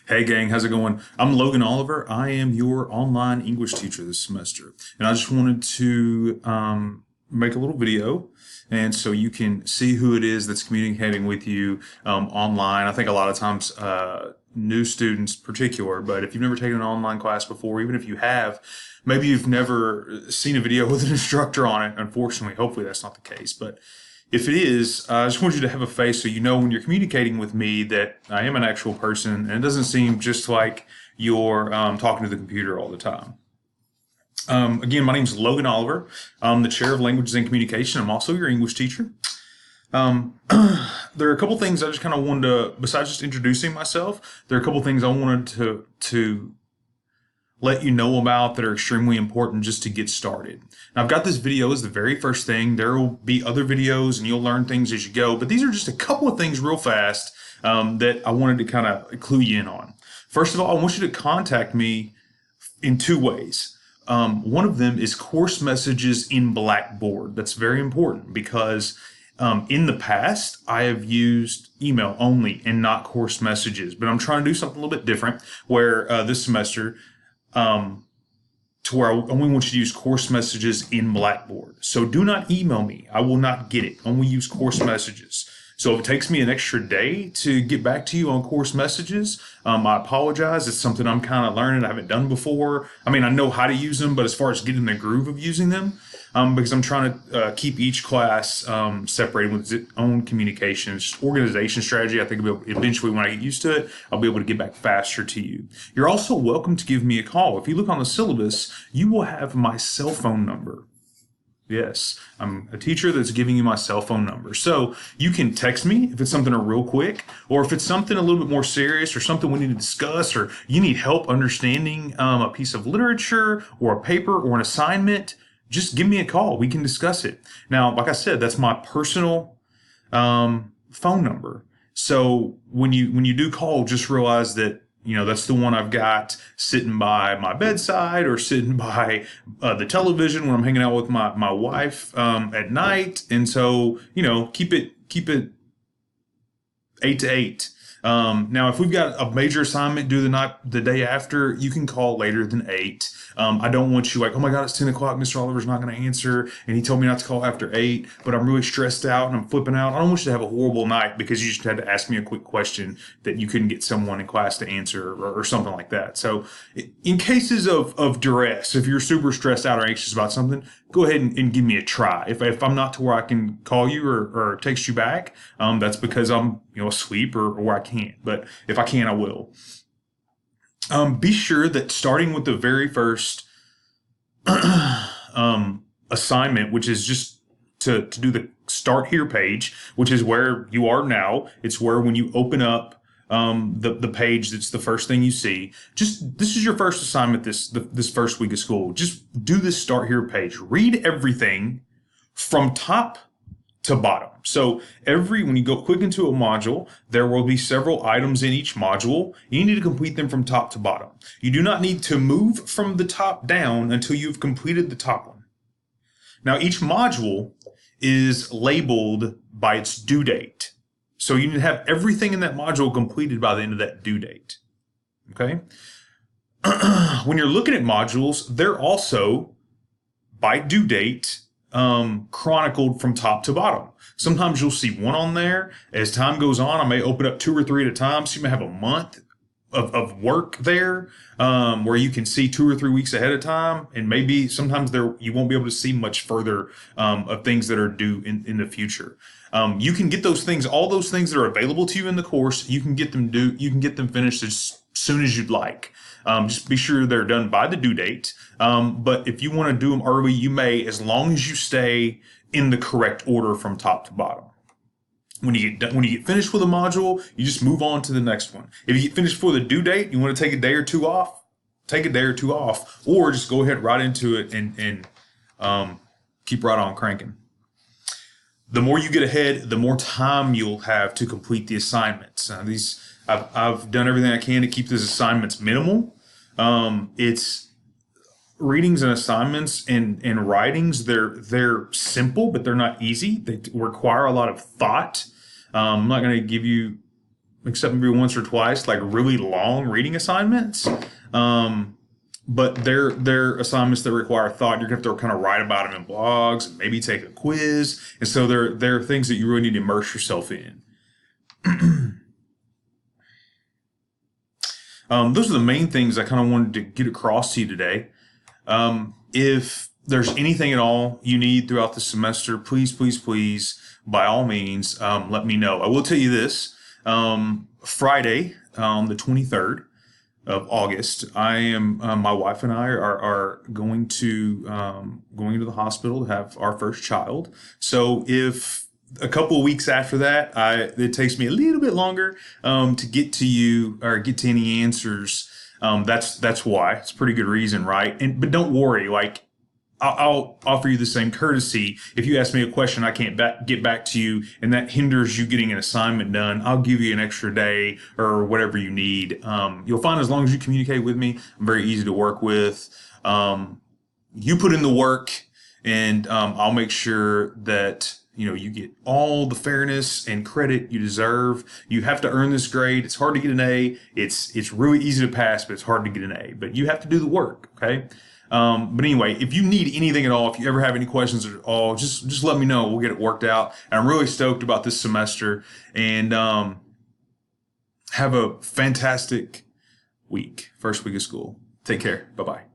Hey gang, how's it going? I'm Logan Oliver. I am your online English teacher this semester. And I just wanted to make a little video and so you can see who it is that's communicating with you online. I think a lot of times new students particular, but if you've never taken an online class before, even if you have, maybe you've never seen a video with an instructor on it. Unfortunately, hopefully that's not the case. But if it is, I just want you to have a face so you know when you're communicating with me that I am an actual person and it doesn't seem just like you're talking to the computer all the time. Again, my name is Logan Oliver. I'm the chair of languages and communication. I'm also your English teacher. There are a couple things I just kind of wanted to, besides just introducing myself, there are a couple things I wanted to let you know about that are extremely important just to get started. Now, I've got this video as the very first thing. There will be other videos and you'll learn things as you go, but these are just a couple of things real fast that I wanted to kind of clue you in on. First of all, I want you to contact me in two ways. One of them is course messages in Blackboard. That's very important because in the past, I have used email only and not course messages, but I'm trying to do something a little bit different where this semester, to where I only want you to use course messages in Blackboard. So do not email me. I will not get it. Only use course messages. So if it takes me an extra day to get back to you on course messages, I apologize. It's something I'm kind of learning. I haven't done before. I mean, I know how to use them, but as far as getting the groove of using them, because I'm trying to keep each class separated with its own communications, organization strategy. I think eventually when I get used to it, I'll be able to get back faster to you. You're also welcome to give me a call. If you look on the syllabus, you will have my cell phone number. Yes, I'm a teacher that's giving you my cell phone number. So you can text me if it's something real quick, or if it's something a little bit more serious or something we need to discuss, or you need help understanding a piece of literature or a paper or an assignment, just give me a call. We can discuss it. Now, like I said, that's my personal phone number. So when you do call, just realize that that's the one I've got sitting by my bedside or sitting by the television when I'm hanging out with my wife at night. And so, keep it 8 to 8. Now, if we've got a major assignment due the day after, you can call later than 8. I don't want you like, oh my God, it's 10 o'clock. Mr. Oliver's not going to answer. And he told me not to call after 8, but I'm really stressed out and I'm flipping out. I don't want you to have a horrible night because you just had to ask me a quick question that you couldn't get someone in class to answer or something like that. So in cases of duress, if you're super stressed out or anxious about something, go ahead and give me a try. If I'm not to where I can call you or text you back, that's because I'm asleep or where I can't. But if I can, I will. Be sure that starting with the very first assignment, which is just to do the start here page, which is where you are now. It's where when you open up the page, that's the first thing you see. Just this is your first assignment this first week of school. Just do this start here page. Read everything from top to bottom. So when you go click into a module, there will be several items in each module. You need to complete them from top to bottom. You do not need to move from the top down until you've completed the top one. Now, each module is labeled by its due date. So you need to have everything in that module completed by the end of that due date. Okay? When you're looking at modules, they're also by due date chronicled from top to bottom. Sometimes you'll see one on there. As time goes on, I may open up 2 or 3 at a time. So you may have a month of work there where you can see 2 or 3 weeks ahead of time. And maybe sometimes you won't be able to see much further of things that are due in the future. You can get those things, all those things that are available to you in the course, you can get them finished as soon as you'd like. Just be sure they're done by the due date. But if you want to do them early, you may, as long as you stay in the correct order from top to bottom. When you get finished with a module, you just move on to the next one. If you get finished before the due date, you want to take a day or two off, take a day or two off, or just go ahead right into it and keep right on cranking. The more you get ahead, the more time you'll have to complete the assignments. I've done everything I can to keep these assignments minimal. It's readings and assignments and writings. They're simple, but they're not easy. They require a lot of thought. I'm not going to give you except maybe once or twice, like really long reading assignments. But they're assignments that require thought. You're going to have to kind of write about them in blogs and maybe take a quiz. And so they're things that you really need to immerse yourself in. Those are the main things I kind of wanted to get across to you today. If there's anything at all you need throughout the semester, please, please, please, by all means, let me know. I will tell you this, Friday, the 23rd of August, I am, my wife and I are going to the hospital to have our first child. So if a couple of weeks after that, it takes me a little bit longer to get to you or get to any answers. That's why. It's a pretty good reason, right? But don't worry, like I'll offer you the same courtesy. If you ask me a question, I can't get back to you, and that hinders you getting an assignment done, I'll give you an extra day or whatever you need. You'll find as long as you communicate with me, I'm very easy to work with. You put in the work, and I'll make sure that you get all the fairness and credit you deserve. You have to earn this grade. It's hard to get an A. It's really easy to pass, but it's hard to get an A. But you have to do the work, okay? But anyway, if you need anything at all, if you ever have any questions at all, just let me know. We'll get it worked out. And I'm really stoked about this semester. And have a fantastic week, first week of school. Take care. Bye-bye.